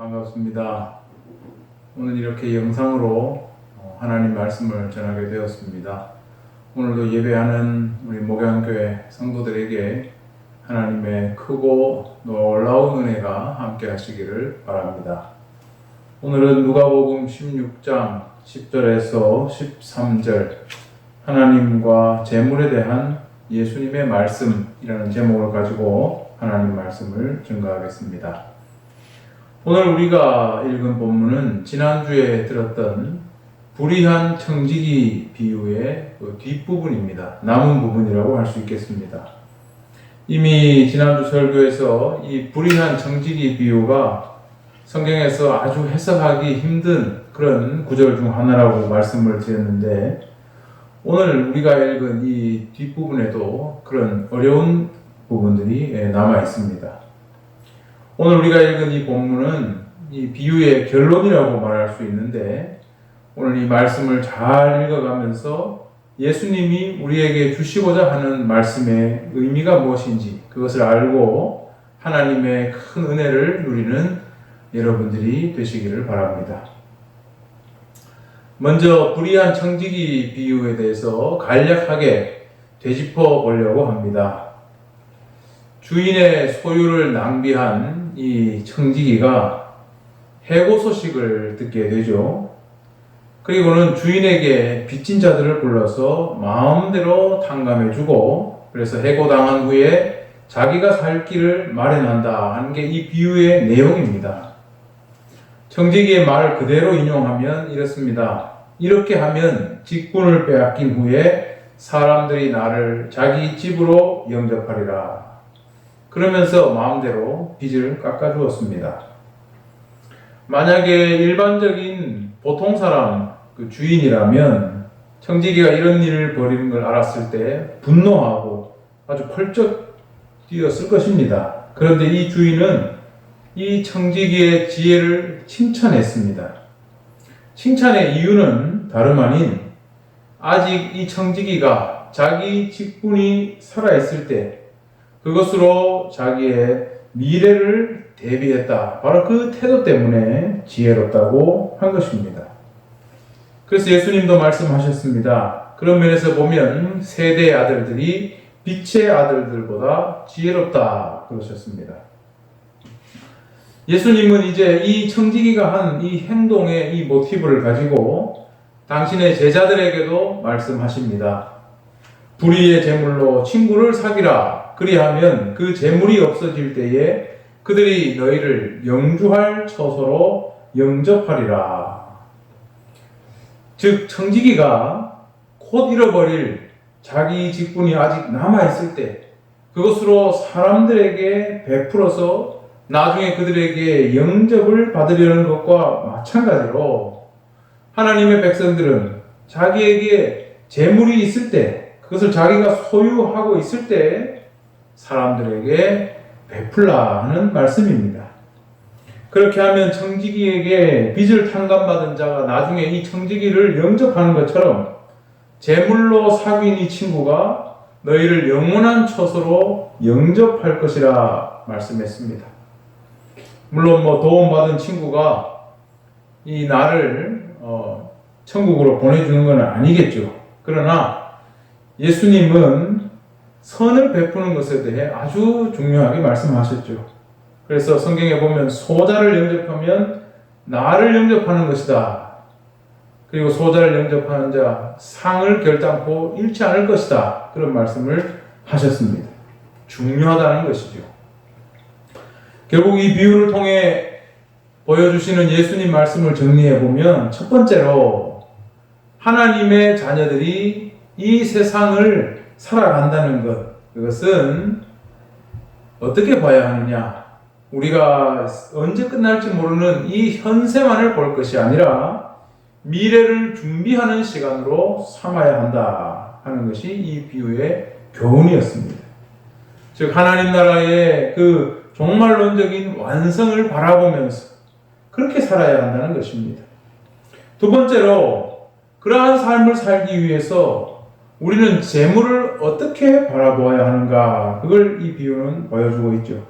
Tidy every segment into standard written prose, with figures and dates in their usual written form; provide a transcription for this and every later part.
반갑습니다. 오늘 이렇게 영상으로 하나님 말씀을 전하게 되었습니다. 오늘도 예배하는 우리 목양교회 성도들에게 하나님의 크고 놀라운 은혜가 함께 하시기를 바랍니다. 오늘은 누가복음 16장 10절에서 13절 하나님과 재물에 대한 예수님의 말씀이라는 제목을 가지고 하나님 말씀을 증거하겠습니다. 오늘 우리가 읽은 본문은 지난주에 들었던 불의한 청지기 비유의 뒷부분입니다. 남은 부분이라고 할 수 있겠습니다. 이미 지난주 설교에서 이 불의한 청지기 비유가 성경에서 아주 해석하기 힘든 그런 구절 중 하나라고 말씀을 드렸는데, 오늘 우리가 읽은 이 뒷부분에도 그런 어려운 부분들이 남아 있습니다. 오늘 우리가 읽은 이 본문은 이 비유의 결론이라고 말할 수 있는데, 오늘 이 말씀을 잘 읽어가면서 예수님이 우리에게 주시고자 하는 말씀의 의미가 무엇인지 그것을 알고 하나님의 큰 은혜를 누리는 여러분들이 되시기를 바랍니다. 먼저 불의한 청지기 비유에 대해서 간략하게 되짚어 보려고 합니다. 주인의 소유를 낭비한 이 청지기가 해고 소식을 듣게 되죠. 그리고는 주인에게 빚진 자들을 불러서 마음대로 탕감해주고, 그래서 해고당한 후에 자기가 살 길을 마련한다 하는 게 이 비유의 내용입니다. 청지기의 말 그대로 인용하면 이렇습니다. 이렇게 하면 직분을 빼앗긴 후에 사람들이 나를 자기 집으로 영접하리라. 그러면서 마음대로 빚을 깎아주었습니다. 만약에 일반적인 보통 사람, 주인이라면 청지기가 이런 일을 벌이는 걸 알았을 때 분노하고 아주 펄쩍 뛰었을 것입니다. 그런데 이 주인은 이 청지기의 지혜를 칭찬했습니다. 칭찬의 이유는 다름 아닌 아직 이 청지기가 자기 직분이 살아있을 때 그것으로 자기의 미래를 대비했다. 바로 그 태도 때문에 지혜롭다고 한 것입니다. 그래서 예수님도 말씀하셨습니다. 그런 면에서 보면 세대의 아들들이 빛의 아들들보다 지혜롭다 그러셨습니다. 예수님은 이제 이 청지기가 한 이 행동의 이 모티브를 가지고 당신의 제자들에게도 말씀하십니다. 불의의 재물로 친구를 사귀라. 그리하면 그 재물이 없어질 때에 그들이 너희를 영주할 처소로 영접하리라. 즉 청지기가 곧 잃어버릴 자기 직분이 아직 남아있을 때 그것으로 사람들에게 베풀어서 나중에 그들에게 영접을 받으려는 것과 마찬가지로 하나님의 백성들은 자기에게 재물이 있을 때, 그것을 자기가 소유하고 있을 때 사람들에게 베풀라 하는 말씀입니다. 그렇게 하면 청지기에게 빚을 탕감받은 자가 나중에 이 청지기를 영접하는 것처럼 재물로 사귄 이 친구가 너희를 영원한 처소로 영접할 것이라 말씀했습니다. 물론 도움받은 친구가 이 나를 천국으로 보내주는 건 아니겠죠. 그러나 예수님은 선을 베푸는 것에 대해 아주 중요하게 말씀하셨죠. 그래서 성경에 보면 소자를 영접하면 나를 영접하는 것이다. 그리고 소자를 영접하는 자 상을 결단코 잃지 않을 것이다. 그런 말씀을 하셨습니다. 중요하다는 것이죠. 결국 이 비유를 통해 보여주시는 예수님 말씀을 정리해 보면 첫 번째로 하나님의 자녀들이 이 세상을 살아간다는 것, 그것은 어떻게 봐야 하느냐? 우리가 언제 끝날지 모르는 이 현세만을 볼 것이 아니라 미래를 준비하는 시간으로 삼아야 한다 하는 것이 이 비유의 교훈이었습니다. 즉 하나님 나라의 그 종말론적인 완성을 바라보면서 그렇게 살아야 한다는 것입니다. 두 번째로 그러한 삶을 살기 위해서 우리는 재물을 어떻게 바라보아야 하는가, 그걸 이 비유는 보여주고 있죠.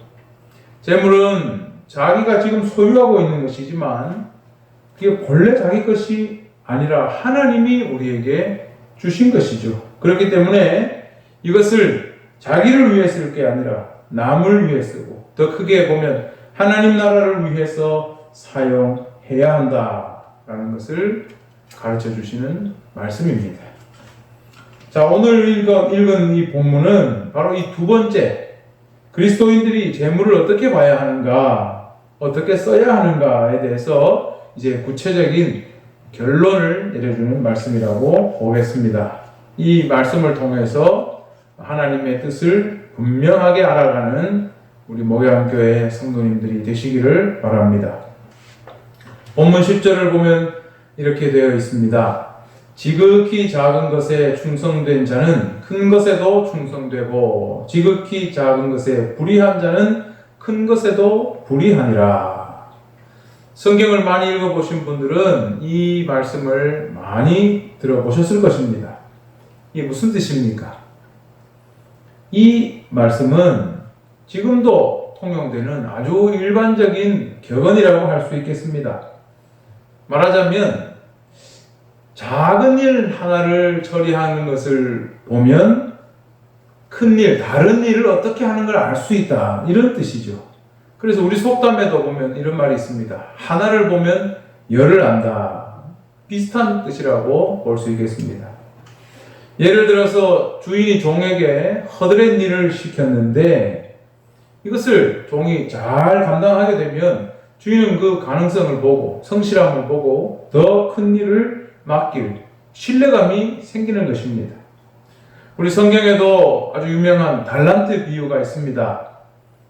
재물은 자기가 지금 소유하고 있는 것이지만 그게 본래 자기 것이 아니라 하나님이 우리에게 주신 것이죠. 그렇기 때문에 이것을 자기를 위해 쓸 게 아니라 남을 위해 쓰고, 더 크게 보면 하나님 나라를 위해서 사용해야 한다라는 것을 가르쳐 주시는 말씀입니다. 자, 오늘 읽은 이 본문은 바로 이 두 번째, 그리스도인들이 재물을 어떻게 봐야 하는가, 어떻게 써야 하는가에 대해서 이제 구체적인 결론을 내려주는 말씀이라고 보겠습니다. 이 말씀을 통해서 하나님의 뜻을 분명하게 알아가는 우리 목양교회 성도님들이 되시기를 바랍니다. 본문 10절을 보면 이렇게 되어 있습니다. 지극히 작은 것에 충성된 자는 큰 것에도 충성되고, 지극히 작은 것에 불의한 자는 큰 것에도 불의하니라. 성경을 많이 읽어보신 분들은 이 말씀을 많이 들어보셨을 것입니다. 이게 무슨 뜻입니까? 이 말씀은 지금도 통용되는 아주 일반적인 격언이라고 할 수 있겠습니다. 말하자면 작은 일 하나를 처리하는 것을 보면 큰 일, 다른 일을 어떻게 하는 걸 알 수 있다, 이런 뜻이죠. 그래서 우리 속담에도 보면 이런 말이 있습니다. 하나를 보면 열을 안다. 비슷한 뜻이라고 볼 수 있겠습니다. 예를 들어서 주인이 종에게 허드렛 일을 시켰는데 이것을 종이 잘 감당하게 되면 주인은 그 가능성을 보고 성실함을 보고 더 큰 일을 맡길 신뢰감이 생기는 것입니다. 우리 성경에도 아주 유명한 달란트 비유가 있습니다.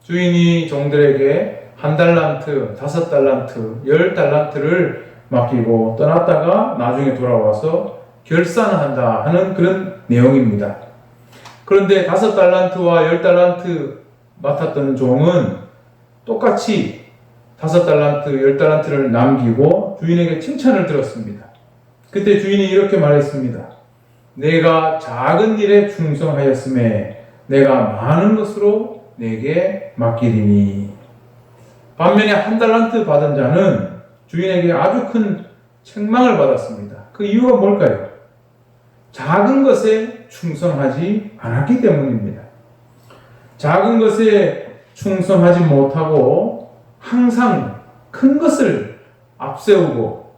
주인이 종들에게 1달란트, 5달란트, 10달란트를 맡기고 떠났다가 나중에 돌아와서 결산한다 하는 그런 내용입니다. 그런데 5달란트와 10달란트 맡았던 종은 똑같이 5달란트, 10달란트를 남기고 주인에게 칭찬을 들었습니다. 그때 주인이 이렇게 말했습니다. 내가 작은 일에 충성하였음에 내가 많은 것으로 내게 맡기리니. 반면에 1달란트 받은 자는 주인에게 아주 큰 책망을 받았습니다. 그 이유가 뭘까요? 작은 것에 충성하지 않았기 때문입니다. 작은 것에 충성하지 못하고 항상 큰 것을 앞세우고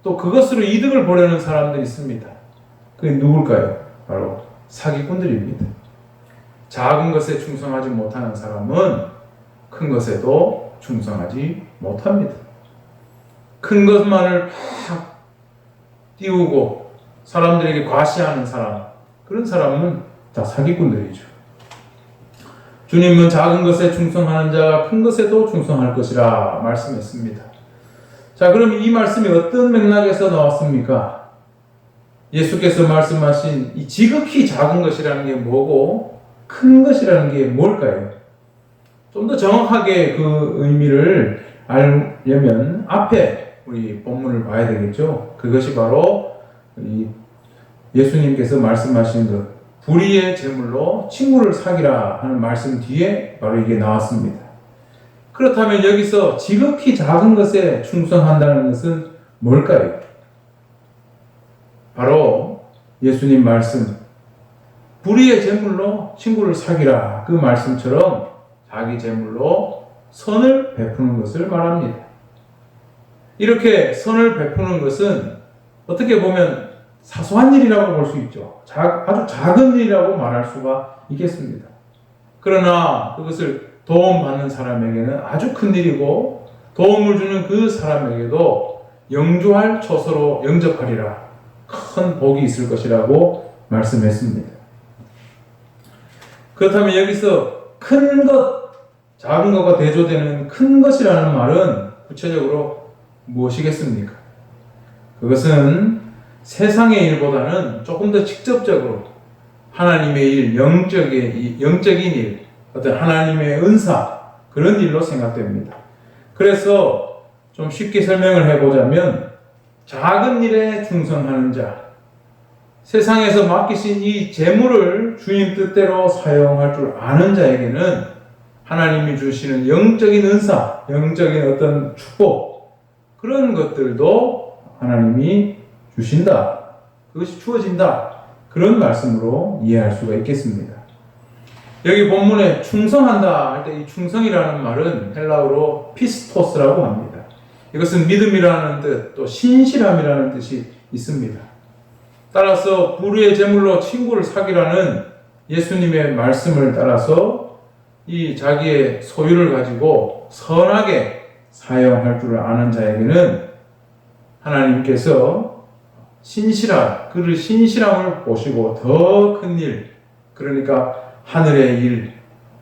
또 그것으로 이득을 보려는 사람들이 있습니다. 그게 누굴까요? 바로 사기꾼들입니다. 작은 것에 충성하지 못하는 사람은 큰 것에도 충성하지 못합니다. 큰 것만을 팍 띄우고 사람들에게 과시하는 사람, 그런 사람은 다 사기꾼들이죠. 주님은 작은 것에 충성하는 자가 큰 것에도 충성할 것이라 말씀했습니다. 자, 그럼 이 말씀이 어떤 맥락에서 나왔습니까? 예수께서 말씀하신 이 지극히 작은 것이라는 게 뭐고 큰 것이라는 게 뭘까요? 좀 더 정확하게 그 의미를 알려면 앞에 우리 본문을 봐야 되겠죠. 그것이 바로 예수님께서 말씀하신 것, 불의의 제물로 친구를 사귀라 하는 말씀 뒤에 바로 이게 나왔습니다. 그렇다면 여기서 지극히 작은 것에 충성한다는 것은 뭘까요? 바로 예수님 말씀, 불의의 제물로 친구를 사귀라, 그 말씀처럼 자기 제물로 선을 베푸는 것을 말합니다. 이렇게 선을 베푸는 것은 어떻게 보면 사소한 일이라고 볼 수 있죠. 아주 작은 일이라고 말할 수가 있겠습니다. 그러나 그것을 도움받는 사람에게는 아주 큰 일이고 도움을 주는 그 사람에게도 영주할 처소로 영접하리라, 큰 복이 있을 것이라고 말씀했습니다. 그렇다면 여기서 큰 것, 작은 것과 대조되는 큰 것이라는 말은 구체적으로 무엇이겠습니까? 그것은 세상의 일보다는 조금 더 직접적으로 하나님의 일, 영적인 일, 어떤 하나님의 은사, 그런 일로 생각됩니다. 그래서 좀 쉽게 설명을 해보자면 작은 일에 충성하는 자, 세상에서 맡기신 이 재물을 주님 뜻대로 사용할 줄 아는 자에게는 하나님이 주시는 영적인 은사, 영적인 어떤 축복, 그런 것들도 하나님이 주신다. 그것이 주어진다. 그런 말씀으로 이해할 수가 있겠습니다. 여기 본문에 충성한다 할 때 이 충성이라는 말은 헬라어로 피스토스라고 합니다. 이것은 믿음이라는 뜻, 또 신실함이라는 뜻이 있습니다. 따라서 불의의 제물로 친구를 사귀라는 예수님의 말씀을 따라서 이 자기의 소유를 가지고 선하게 사용할 줄 아는 자에게는 하나님께서 그를 신실함을 보시고 더 큰 일, 그러니까 하늘의 일,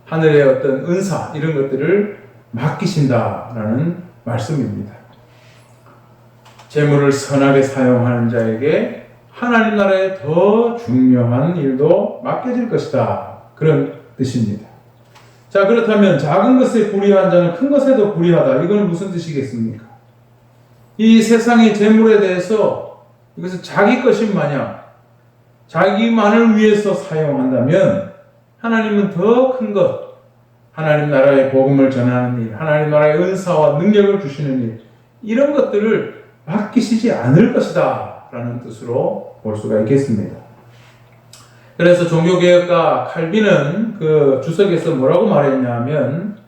하늘의 어떤 은사, 이런 것들을 맡기신다라는 말씀입니다. 재물을 선하게 사용하는 자에게 하나님 나라에 더 중요한 일도 맡겨질 것이다. 그런 뜻입니다. 자, 그렇다면 작은 것에 불의한 자는 큰 것에도 불의하다. 이건 무슨 뜻이겠습니까? 이 세상의 재물에 대해서 이것을 자기 것인 마냥 자기만을 위해서 사용한다면 하나님은 더 큰 것, 하나님 나라의 복음을 전하는 일, 하나님 나라의 은사와 능력을 주시는 일, 이런 것들을 맡기시지 않을 것이다 라는 뜻으로 볼 수가 있겠습니다. 그래서 종교개혁가 칼빈은 그 주석에서 뭐라고 말했냐 하면,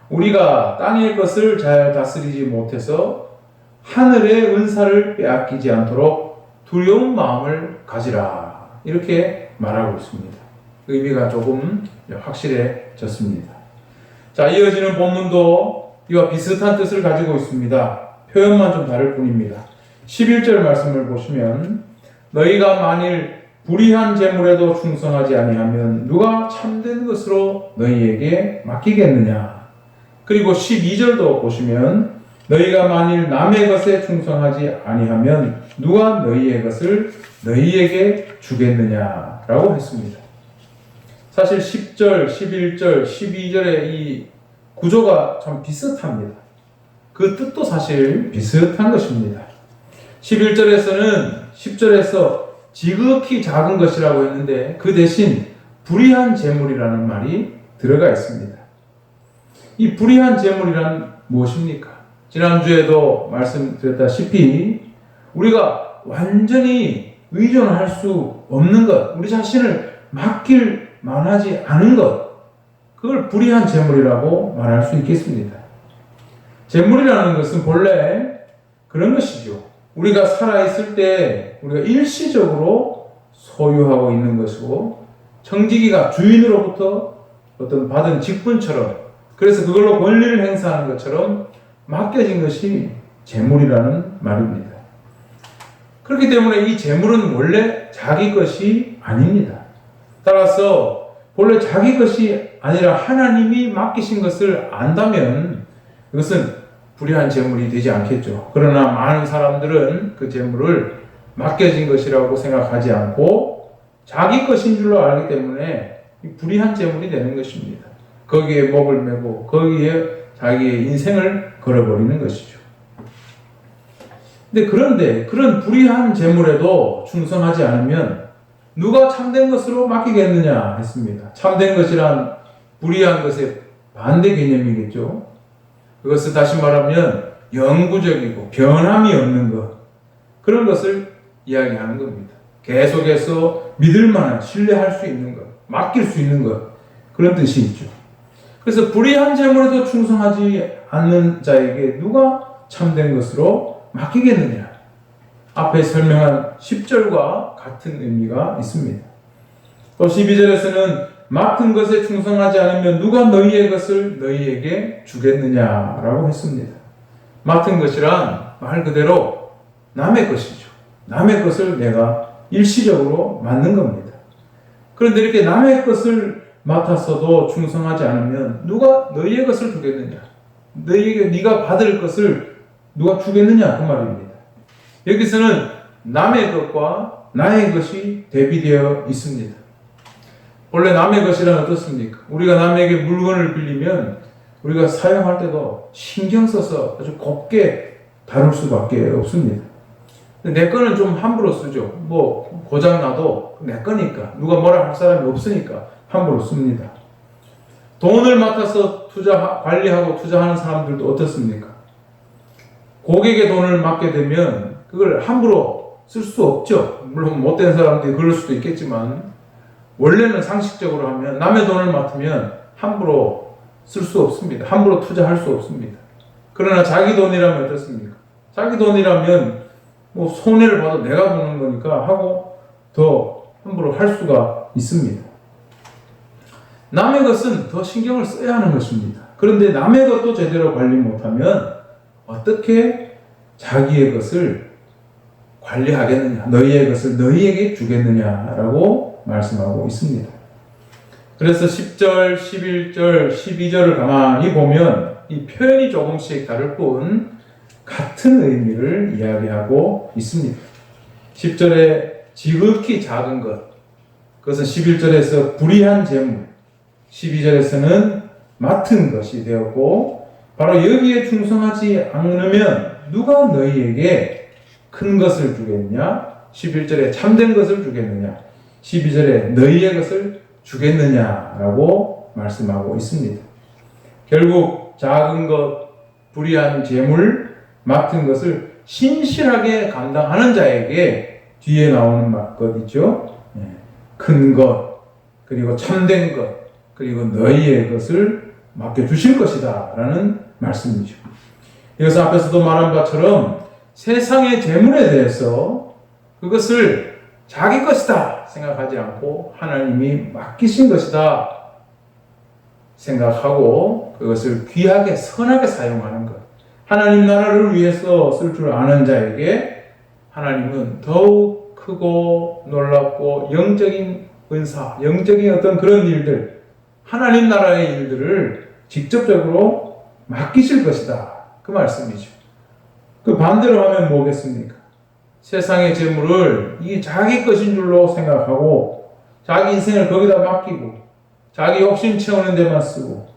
우리가 땅의 것을 잘 다스리지 못해서 하늘의 은사를 빼앗기지 않도록 두려운 마음을 가지라, 이렇게 말하고 있습니다. 의미가 조금 확실해졌습니다. 자, 이어지는 본문도 이와 비슷한 뜻을 가지고 있습니다. 표현만 좀 다를 뿐입니다. 11절 말씀을 보시면, 너희가 만일 불의한 재물에도 충성하지 아니하면 누가 참된 것으로 너희에게 맡기겠느냐. 그리고 12절도 보시면, 너희가 만일 남의 것에 충성하지 아니하면 누가 너희의 것을 너희에게 주겠느냐라고 했습니다. 사실 10절, 11절, 12절의 이 구조가 참 비슷합니다. 그 뜻도 사실 비슷한 것입니다. 11절에서는 10절에서 지극히 작은 것이라고 했는데 그 대신 불의한 재물이라는 말이 들어가 있습니다. 이 불의한 재물이란 무엇입니까? 지난주에도 말씀드렸다시피 우리가 완전히 의존할 수 없는 것, 우리 자신을 맡길 만하지 않은 것, 그걸 불의한 재물이라고 말할 수 있겠습니다. 재물이라는 것은 본래 그런 것이죠. 우리가 살아있을 때 우리가 일시적으로 소유하고 있는 것이고, 청지기가 주인으로부터 어떤 받은 직분처럼, 그래서 그걸로 권리를 행사하는 것처럼 맡겨진 것이 재물이라는 말입니다. 그렇기 때문에 이 재물은 원래 자기 것이 아닙니다. 따라서 본래 자기 것이 아니라 하나님이 맡기신 것을 안다면 그것은 불의한 재물이 되지 않겠죠. 그러나 많은 사람들은 그 재물을 맡겨진 것이라고 생각하지 않고 자기 것인 줄로 알기 때문에 불의한 재물이 되는 것입니다. 거기에 목을 매고 거기에 자기의 인생을 걸어버리는 것이죠. 그런데 그런 불의한 재물에도 충성하지 않으면 누가 참된 것으로 맡기겠느냐 했습니다. 참된 것이란 불의한 것의 반대 개념이겠죠. 그것은 다시 말하면 영구적이고 변함이 없는 것, 그런 것을 이야기하는 겁니다. 계속해서 믿을 만한, 신뢰할 수 있는 것, 맡길 수 있는 것, 그런 뜻이 있죠. 그래서 불의한 재물에도 충성하지 않는 자에게 누가 참된 것으로 맡기겠느냐. 앞에 설명한 10절과 같은 의미가 있습니다. 또 12절에서는 맡은 것에 충성하지 않으면 누가 너희의 것을 너희에게 주겠느냐라고 했습니다. 맡은 것이란 말 그대로 남의 것이죠. 남의 것을 내가 일시적으로 맡는 겁니다. 그런데 이렇게 남의 것을 맡았어도 충성하지 않으면 누가 너희의 것을 주겠느냐? 너희에게 네가 받을 것을 누가 주겠느냐? 그 말입니다. 여기서는 남의 것과 나의 것이 대비되어 있습니다. 원래 남의 것이란 어떻습니까? 우리가 남에게 물건을 빌리면 우리가 사용할 때도 신경 써서 아주 곱게 다룰 수밖에 없습니다. 내 거는 좀 함부로 쓰죠. 뭐 고장나도 내 거니까, 누가 뭐라 할 사람이 없으니까 함부로 씁니다. 돈을 맡아서 관리하고 투자하는 사람들도 어떻습니까? 고객의 돈을 맡게 되면 그걸 함부로 쓸 수 없죠. 물론 못된 사람들이 그럴 수도 있겠지만 원래는 상식적으로 하면 남의 돈을 맡으면 함부로 쓸 수 없습니다. 함부로 투자할 수 없습니다. 그러나 자기 돈이라면 어떻습니까? 자기 돈이라면 뭐 손해를 봐도 내가 보는 거니까 하고 더 함부로 할 수가 있습니다. 남의 것은 더 신경을 써야 하는 것입니다. 그런데 남의 것도 제대로 관리 못하면 어떻게 자기의 것을 관리하겠느냐, 너희의 것을 너희에게 주겠느냐라고 말씀하고 있습니다. 그래서 10절, 11절, 12절을 가만히 보면 이 표현이 조금씩 다를 뿐 같은 의미를 이야기하고 있습니다. 10절에 지극히 작은 것, 그것은 11절에서 불의한 재물, 12절에서는 맡은 것이 되었고 바로 여기에 충성하지 않으면 누가 너희에게 큰 것을 주겠느냐? 11절에 참된 것을 주겠느냐? 12절에 너희의 것을 주겠느냐라고 말씀하고 있습니다. 결국 작은 것, 불의한 재물, 맡은 것을 신실하게 감당하는 자에게 뒤에 나오는 것 있죠. 큰 것, 그리고 참된 것, 그리고 너희의 것을 맡겨주실 것이다 라는 말씀이죠. 이것은 앞에서도 말한 바처럼 세상의 재물에 대해서 그것을 자기 것이다 생각하지 않고 하나님이 맡기신 것이다 생각하고 그것을 귀하게 선하게 사용하는 것. 하나님 나라를 위해서 쓸 줄 아는 자에게 하나님은 더욱 크고 놀랍고 영적인 은사, 영적인 어떤 그런 일들, 하나님 나라의 일들을 직접적으로 맡기실 것이다. 그 말씀이죠. 그 반대로 하면 뭐겠습니까? 세상의 재물을 이게 자기 것인 줄로 생각하고 자기 인생을 거기다 맡기고 자기 욕심 채우는 데만 쓰고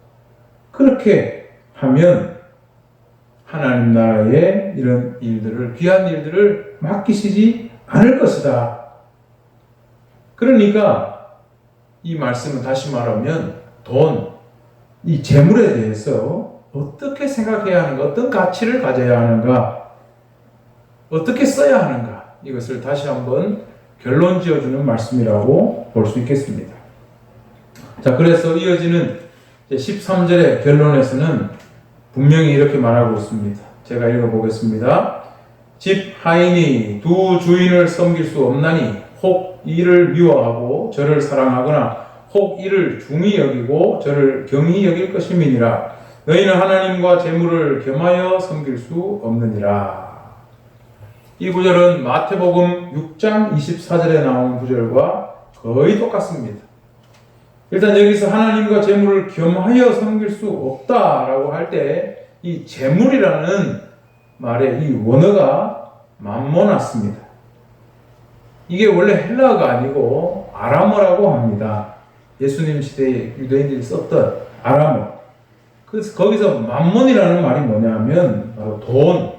그렇게 하면 하나님 나라의 이런 일들을, 귀한 일들을 맡기시지 않을 것이다. 그러니까 이 말씀은 다시 말하면 돈, 이 재물에 대해서 어떻게 생각해야 하는가, 어떤 가치를 가져야 하는가, 어떻게 써야 하는가, 이것을 다시 한번 결론 지어주는 말씀이라고 볼 수 있겠습니다. 자, 그래서 이어지는 13절의 결론에서는 분명히 이렇게 말하고 있습니다. 제가 읽어보겠습니다. 집 하인이 두 주인을 섬길 수 없나니 혹 이를 미워하고 저를 사랑하거나 혹 이를 중히 여기고 저를 경히 여길 것임이니라. 너희는 하나님과 재물을 겸하여 섬길 수 없느니라. 이 구절은 마태복음 6장 24절에 나온 구절과 거의 똑같습니다. 일단 여기서 하나님과 재물을 겸하여 섬길 수 없다라고 할 때 이 재물이라는 말의 이 원어가 맘모나스입니다. 이게 원래 헬라어가 아니고 아람어라고 합니다. 예수님 시대에 유대인들이 썼던 아람어. 그래서 거기서 맘몬이라는 말이 뭐냐면 바로 돈,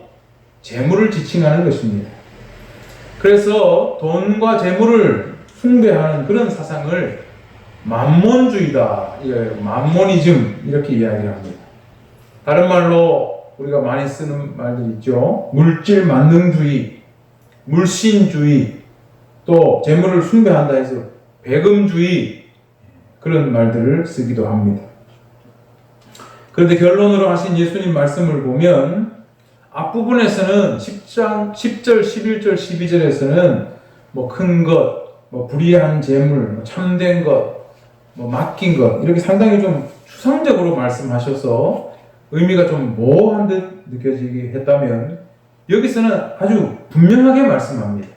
재물을 지칭하는 것입니다. 그래서 돈과 재물을 숭배하는 그런 사상을 맘몬주의다, 맘모니즘 이렇게 이야기합니다. 다른 말로 우리가 많이 쓰는 말들 있죠. 물질 만능주의, 물신주의, 또 재물을 숭배한다 해서 배금주의 그런 말들을 쓰기도 합니다. 그런데 결론으로 하신 예수님 말씀을 보면 앞부분에서는 10절, 11절, 12절에서는 뭐 큰 것, 뭐 불의한 재물, 참된 것, 뭐 맡긴 것 이렇게 상당히 좀 추상적으로 말씀하셔서 의미가 좀 모호한 듯 느껴지게 했다면 여기서는 아주 분명하게 말씀합니다.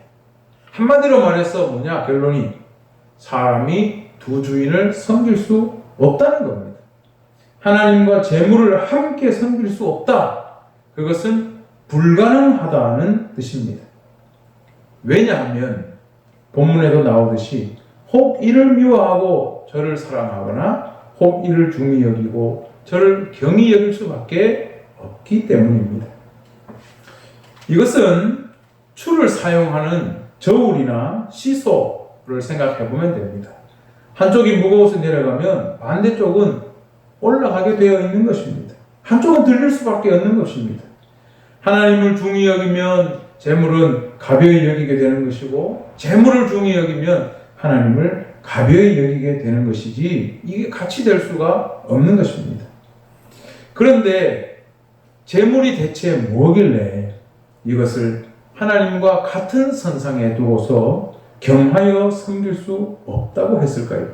한마디로 말해서 뭐냐 결론이 사람이 두 주인을 섬길 수 없다는 겁니다. 하나님과 재물을 함께 섬길 수 없다. 그것은 불가능하다는 뜻입니다. 왜냐하면 본문에도 나오듯이 혹 이를 미워하고 저를 사랑하거나 혹 이를 중히 여기고 저를 경히 여길 수밖에 없기 때문입니다. 이것은 추를 사용하는 저울이나 시소를 생각해 보면 됩니다. 한쪽이 무거워서 내려가면 반대쪽은 올라가게 되어 있는 것입니다. 한쪽은 들릴 수밖에 없는 것입니다. 하나님을 중히 여기면 재물은 가벼이 여기게 되는 것이고, 재물을 중히 여기면 하나님을 가벼이 여기게 되는 것이지, 이게 같이 될 수가 없는 것입니다. 그런데 재물이 대체 뭐길래 이것을 하나님과 같은 선상에 두고서 겸하여 섬길 수 없다고 했을까요?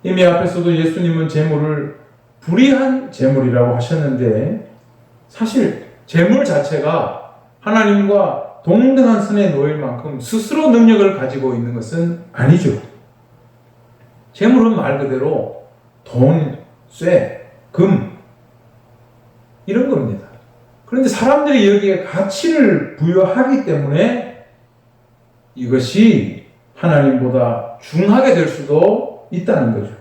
이미 앞에서도 예수님은 재물을 불의한 재물이라고 하셨는데, 사실 재물 자체가 하나님과 동등한 선에 놓일 만큼 스스로 능력을 가지고 있는 것은 아니죠. 재물은 말 그대로 돈, 쇠, 금 이런 겁니다. 그런데 사람들이 여기에 가치를 부여하기 때문에 이것이 하나님보다 중하게 될 수도 있다는 거죠.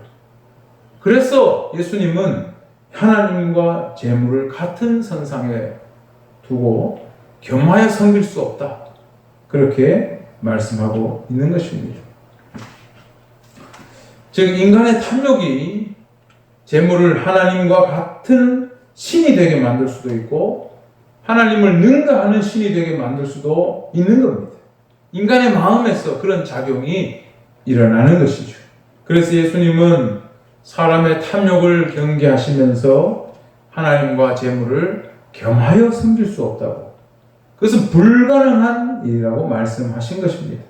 그래서 예수님은 하나님과 재물을 같은 선상에 두고 겸하여 섬길 수 없다, 그렇게 말씀하고 있는 것입니다. 즉, 인간의 탐욕이 재물을 하나님과 같은 신이 되게 만들 수도 있고, 하나님을 능가하는 신이 되게 만들 수도 있는 겁니다. 인간의 마음에서 그런 작용이 일어나는 것이죠. 그래서 예수님은 사람의 탐욕을 경계하시면서 하나님과 재물을 겸하여 섬길 수 없다고, 그것은 불가능한 일이라고 말씀하신 것입니다.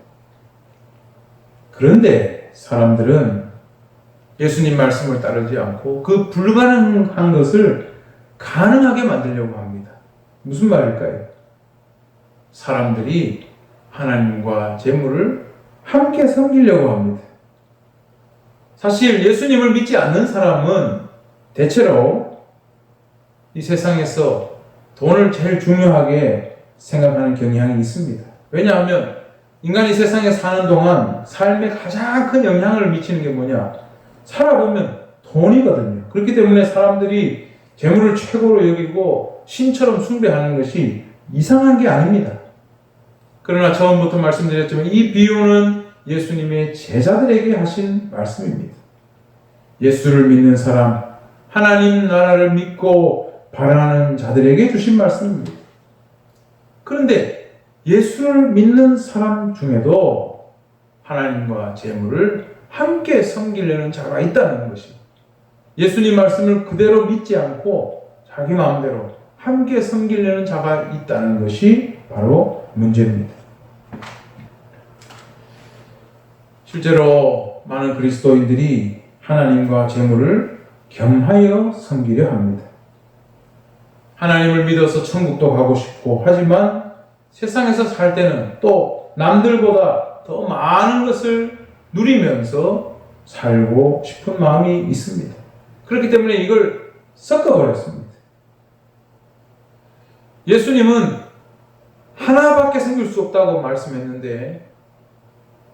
그런데 사람들은 예수님 말씀을 따르지 않고 그 불가능한 것을 가능하게 만들려고 합니다. 무슨 말일까요? 사람들이 하나님과 재물을 함께 섬기려고 합니다. 사실 예수님을 믿지 않는 사람은 대체로 이 세상에서 돈을 제일 중요하게 생각하는 경향이 있습니다. 왜냐하면 인간이 세상에 사는 동안 삶에 가장 큰 영향을 미치는 게 뭐냐? 살아보면 돈이거든요. 그렇기 때문에 사람들이 재물을 최고로 여기고 신처럼 숭배하는 것이 이상한 게 아닙니다. 그러나 처음부터 말씀드렸지만 이 비유는 예수님의 제자들에게 하신 말씀입니다. 예수를 믿는 사람, 하나님 나라를 믿고 바라는 자들에게 주신 말씀입니다. 그런데 예수를 믿는 사람 중에도 하나님과 재물을 함께 섬기려는 자가 있다는 것입니다. 예수님 말씀을 그대로 믿지 않고 자기 마음대로 함께 섬기려는 자가 있다는 것이 바로 문제입니다. 실제로 많은 그리스도인들이 하나님과 재물을 겸하여 섬기려 합니다. 하나님을 믿어서 천국도 가고 싶고, 하지만 세상에서 살 때는 또 남들보다 더 많은 것을 누리면서 살고 싶은 마음이 있습니다. 그렇기 때문에 이걸 섞어버렸습니다. 예수님은 하나밖에 섬길 수 없다고 말씀했는데,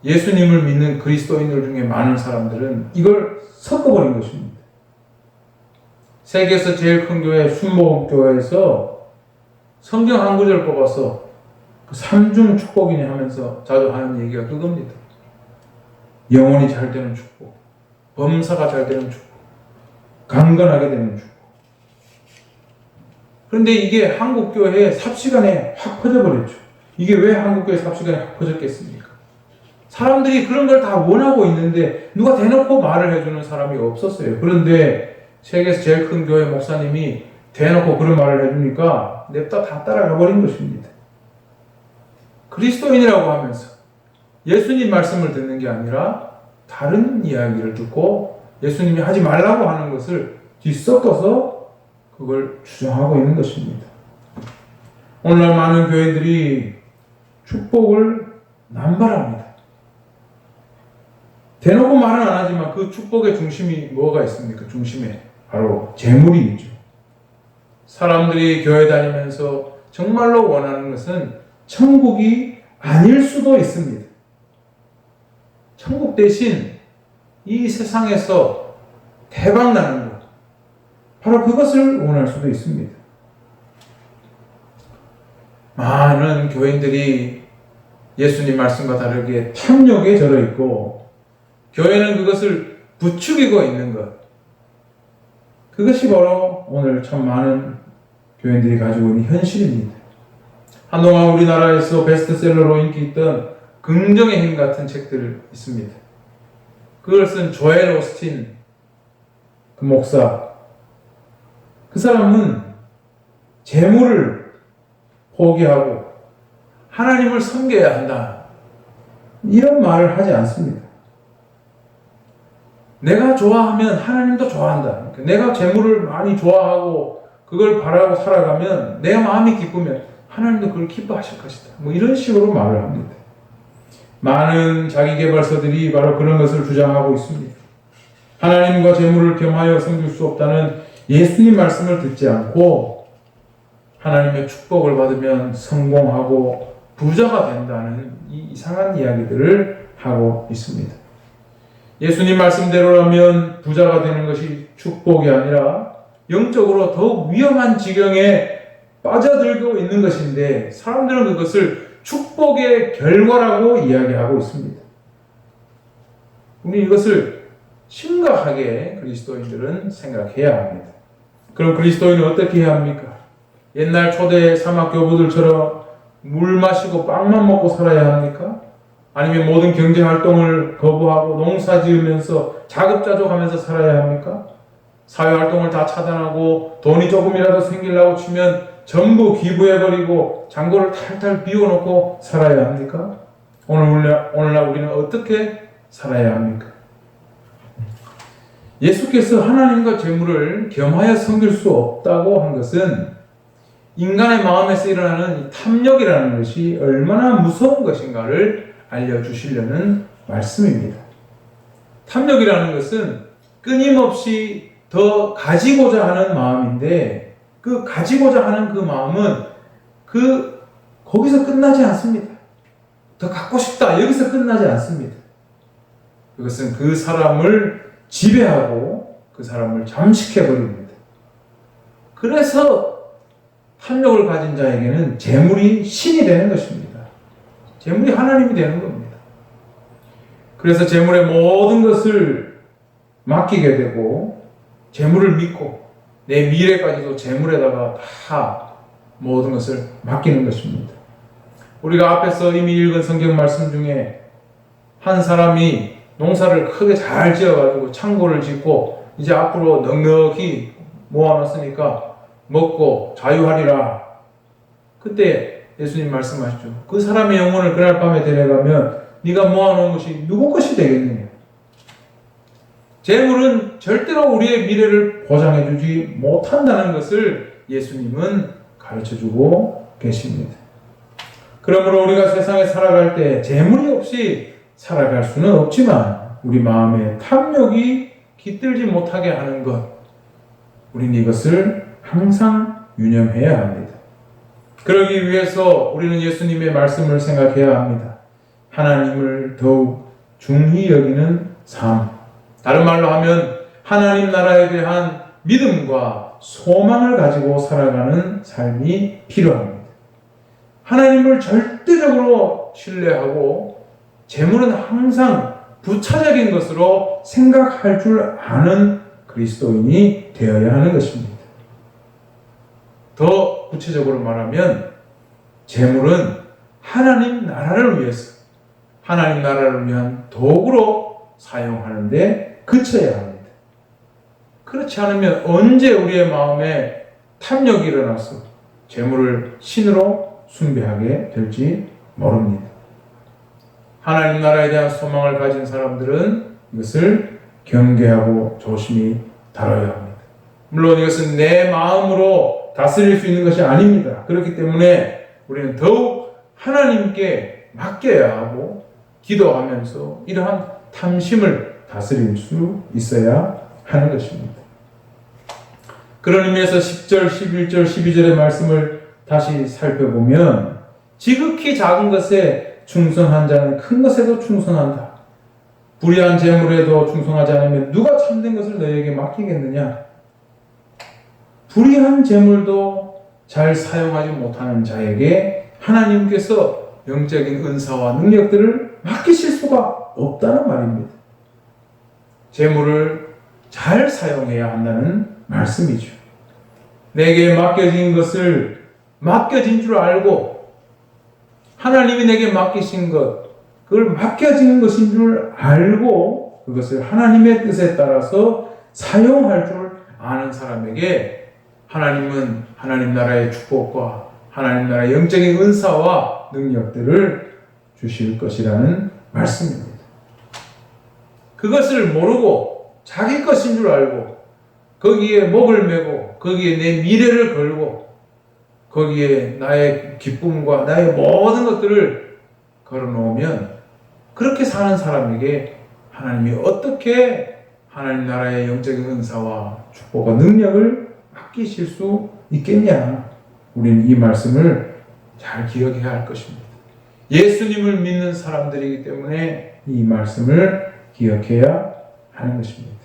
예수님을 믿는 그리스도인들 중에 많은 사람들은 이걸 섞어버린 것입니다. 세계에서 제일 큰 교회 순복음교회에서 성경 한 구절 뽑아서 그 삼중 축복이니 하면서 자주 하는 얘기가 그겁니다. 영혼이 잘 되는 축복, 범사가 잘 되는 축복, 강건하게 되는 축복. 그런데 이게 한국교회의 삽시간에 확 퍼져버렸죠. 이게 왜 한국교회 삽시간에 확 퍼졌겠습니까? 사람들이 그런 걸 다 원하고 있는데 누가 대놓고 말을 해주는 사람이 없었어요. 그런데 세계에서 제일 큰 교회 목사님이 대놓고 그런 말을 해주니까 냅다 다 따라가 버린 것입니다. 그리스도인이라고 하면서 예수님 말씀을 듣는 게 아니라 다른 이야기를 듣고 예수님이 하지 말라고 하는 것을 뒤섞어서 그걸 주장하고 있는 것입니다. 오늘날 많은 교회들이 축복을 남발합니다. 대놓고 말은 안 하지만 그 축복의 중심이 뭐가 있습니까? 중심에 바로 재물이 있죠. 사람들이 교회 다니면서 정말로 원하는 것은 천국이 아닐 수도 있습니다. 천국 대신 이 세상에서 대박 나는 것, 바로 그것을 원할 수도 있습니다. 많은 교인들이 예수님 말씀과 다르게 탐욕에 절어 있고, 교회는 그것을 부추기고 있는 것, 그것이 바로 오늘 참 많은 교인들이 가지고 있는 현실입니다. 한동안 우리나라에서 베스트셀러로 인기 있던 긍정의 힘 같은 책들 있습니다. 그걸 쓴 조엘 오스틴 그 목사, 그 사람은 재물을 포기하고 하나님을 섬겨야 한다, 이런 말을 하지 않습니다. 내가 좋아하면 하나님도 좋아한다. 내가 재물을 많이 좋아하고 그걸 바라고 살아가면, 내 마음이 기쁘면 하나님도 그걸 기뻐하실 것이다, 뭐 이런 식으로 말을 합니다. 많은 자기계발서들이 바로 그런 것을 주장하고 있습니다. 하나님과 재물을 겸하여 섬길 수 없다는 예수님 말씀을 듣지 않고 하나님의 축복을 받으면 성공하고 부자가 된다는 이 이상한 이야기들을 하고 있습니다. 예수님 말씀대로라면 부자가 되는 것이 축복이 아니라 영적으로 더욱 위험한 지경에 빠져들고 있는 것인데, 사람들은 그것을 축복의 결과라고 이야기하고 있습니다. 우리 이것을 심각하게 그리스도인들은 생각해야 합니다. 그럼 그리스도인은 어떻게 해야 합니까? 옛날 초대 사막교부들처럼 물 마시고 빵만 먹고 살아야 합니까? 아니면 모든 경제활동을 거부하고 농사 지으면서 자급자족하면서 살아야 합니까? 사회활동을 다 차단하고 돈이 조금이라도 생기려고 치면 전부 기부해버리고 잔고를 탈탈 비워놓고 살아야 합니까? 오늘날 우리는 어떻게 살아야 합니까? 예수께서 하나님과 재물을 겸하여 섬길 수 없다고 한 것은 인간의 마음에서 일어나는 탐욕이라는 것이 얼마나 무서운 것인가를 알려주시려는 말씀입니다. 탐욕이라는 것은 끊임없이 더 가지고자 하는 마음인데, 그 가지고자 하는 그 마음은 거기서 끝나지 않습니다. 더 갖고 싶다, 여기서 끝나지 않습니다. 그것은 그 사람을 지배하고 그 사람을 잠식해버립니다. 그래서 탐욕을 가진 자에게는 재물이 신이 되는 것입니다. 재물이 하나님이 되는 겁니다. 그래서 재물의 모든 것을 맡기게 되고 재물을 믿고 내 미래까지도 재물에다가 다 모든 것을 맡기는 것입니다. 우리가 앞에서 이미 읽은 성경 말씀 중에 한 사람이 농사를 크게 잘 지어가지고 창고를 짓고 이제 앞으로 넉넉히 모아놨으니까 먹고 자유하리라. 그때 예수님 말씀하시죠. 그 사람의 영혼을 그날 밤에 데려가면 네가 모아놓은 것이 누구 것이 되겠느냐. 재물은 절대로 우리의 미래를 보장해주지 못한다는 것을 예수님은 가르쳐주고 계십니다. 그러므로 우리가 세상에 살아갈 때 재물이 없이 살아갈 수는 없지만 우리 마음에 탐욕이 깃들지 못하게 하는 것, 우리는 이것을 항상 유념해야 합니다. 그러기 위해서 우리는 예수님의 말씀을 생각해야 합니다. 하나님을 더욱 중히 여기는 삶, 다른 말로 하면 하나님 나라에 대한 믿음과 소망을 가지고 살아가는 삶이 필요합니다. 하나님을 절대적으로 신뢰하고 재물은 항상 부차적인 것으로 생각할 줄 아는 그리스도인이 되어야 하는 것입니다. 더 구체적으로 말하면 재물은 하나님 나라를 위해서, 하나님 나라를 위한 도구로 사용하는데 그쳐야 합니다. 그렇지 않으면 언제 우리의 마음에 탐욕이 일어나서 재물을 신으로 숭배하게 될지 모릅니다. 하나님 나라에 대한 소망을 가진 사람들은 이것을 경계하고 조심히 다뤄야 합니다. 물론 이것은 내 마음으로 다스릴 수 있는 것이 아닙니다. 그렇기 때문에 우리는 더욱 하나님께 맡겨야 하고 기도하면서 이러한 탐심을 다스릴 수 있어야 하는 것입니다. 그런 의미에서 10절, 11절, 12절의 말씀을 다시 살펴보면 지극히 작은 것에 충성한 자는 큰 것에도 충성한다. 불의한 재물에도 충성하지 않으면 누가 참된 것을 너에게 맡기겠느냐. 불의한 재물도 잘 사용하지 못하는 자에게 하나님께서 영적인 은사와 능력들을 맡기실 수가 없다는 말입니다. 재물을 잘 사용해야 한다는 말씀이죠. 내게 맡겨진 것을 맡겨진 줄 알고 하나님이 내게 맡기신 것, 그걸 맡겨진 것인 줄 알고 그것을 하나님의 뜻에 따라서 사용할 줄 아는 사람에게 하나님은 하나님 나라의 축복과 하나님 나라의 영적인 은사와 능력들을 주실 것이라는 말씀입니다. 그것을 모르고 자기 것인 줄 알고 거기에 목을 메고 거기에 내 미래를 걸고 거기에 나의 기쁨과 나의 모든 것들을 걸어놓으면 그렇게 사는 사람에게 하나님이 어떻게 하나님 나라의 영적인 은사와 축복과 능력을 맡기실 수 있겠냐? 우리는 이 말씀을 잘 기억해야 할 것입니다. 예수님을 믿는 사람들이기 때문에 이 말씀을 기억해야 하는 것입니다.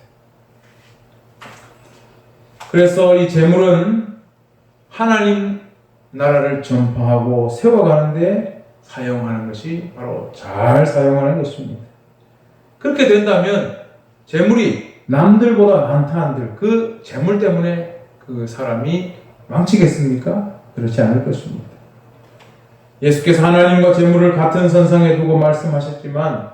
그래서 이 재물은 하나님 나라를 전파하고 세워가는데 사용하는 것이 바로 잘 사용하는 것입니다. 그렇게 된다면 재물이 남들보다 많다 한들 그 재물 때문에 그 사람이 망치겠습니까? 그렇지 않을 것입니다. 예수께서 하나님과 재물을 같은 선상에 두고 말씀하셨지만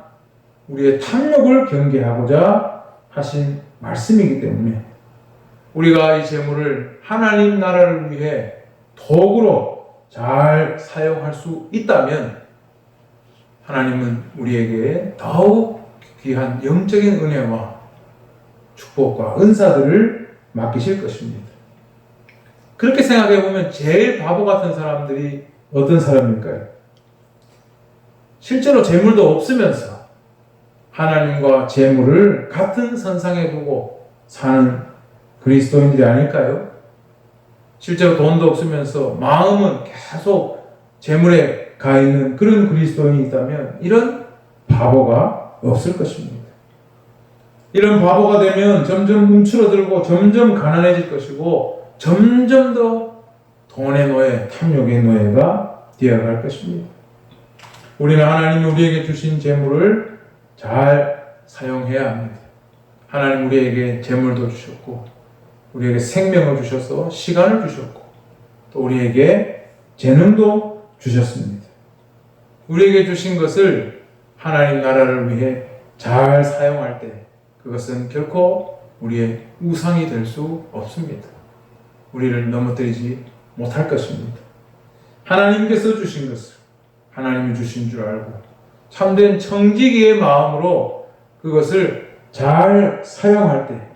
우리의 탐욕을 경계하고자 하신 말씀이기 때문에 우리가 이 재물을 하나님 나라를 위해 도구로 잘 사용할 수 있다면 하나님은 우리에게 더욱 귀한 영적인 은혜와 축복과 은사들을 맡기실 것입니다. 그렇게 생각해 보면 제일 바보 같은 사람들이 어떤 사람일까요? 실제로 재물도 없으면서 하나님과 재물을 같은 선상에 두고 사는 그리스도인들이 아닐까요? 실제로 돈도 없으면서 마음은 계속 재물에 가 있는 그런 그리스도인이 있다면 이런 바보가 없을 것입니다. 이런 바보가 되면 점점 움츠러들고 점점 가난해질 것이고 점점 더 돈의 노예, 탐욕의 노예가 되어갈 것입니다. 우리는 하나님이 우리에게 주신 재물을 잘 사용해야 합니다. 하나님 우리에게 재물도 주셨고 우리에게 생명을 주셔서 시간을 주셨고 또 우리에게 재능도 주셨습니다. 우리에게 주신 것을 하나님 나라를 위해 잘 사용할 때 그것은 결코 우리의 우상이 될 수 없습니다. 우리를 넘어뜨리지 못할 것입니다. 하나님께서 주신 것을 하나님이 주신 줄 알고 참된 청지기의 마음으로 그것을 잘 사용할 때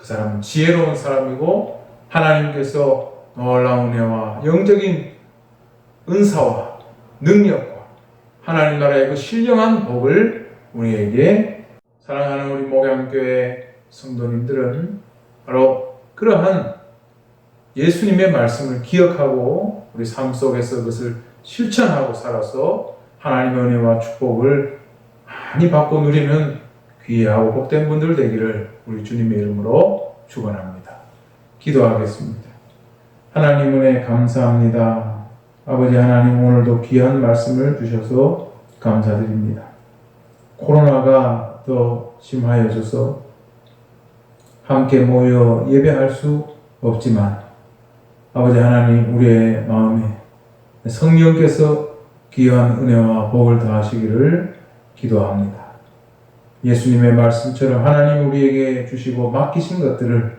그 사람은 지혜로운 사람이고 하나님께서 놀라운 은혜와 영적인 은사와 능력과 하나님 나라의 그 신령한 복을 우리에게 사랑하는 우리 목양교회 성도님들은 바로 그러한 예수님의 말씀을 기억하고 우리 삶 속에서 그것을 실천하고 살아서 하나님의 은혜와 축복을 많이 받고 누리는 귀하고 복된 분들 되기를 우리 주님의 이름으로 축원합니다. 기도하겠습니다. 하나님 은혜 감사합니다. 아버지 하나님 오늘도 귀한 말씀을 주셔서 감사드립니다. 코로나가 더 심하여져서 함께 모여 예배할 수 없지만 아버지 하나님 우리의 마음에 성령께서 귀한 은혜와 복을 더하시기를 기도합니다. 예수님의 말씀처럼 하나님 우리에게 주시고 맡기신 것들을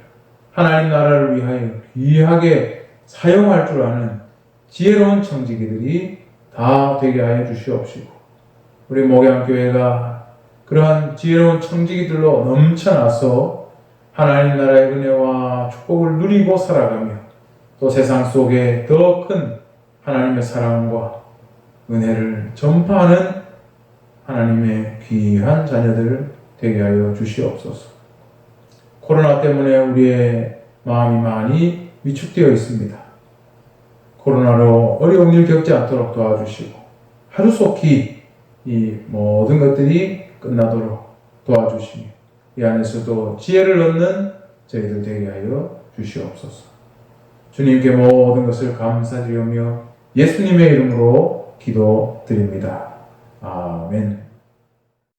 하나님 나라를 위하여 귀하게 사용할 줄 아는 지혜로운 청지기들이 다 되게 하여 주시옵시고 우리 목양교회가 그러한 지혜로운 청지기들로 넘쳐나서 하나님 나라의 은혜와 축복을 누리고 살아가며 또 세상 속에 더 큰 하나님의 사랑과 은혜를 전파하는 하나님의 귀한 자녀들 되게 하여 주시옵소서. 코로나 때문에 우리의 마음이 많이 위축되어 있습니다. 코로나로 어려운 일 겪지 않도록 도와주시고 하루속히 이 모든 것들이 끝나도록 도와주시며 이 안에서도 지혜를 얻는 저희들 되게 하여 주시옵소서. 주님께 모든 것을 감사드리며 예수님의 이름으로 기도드립니다. 아멘.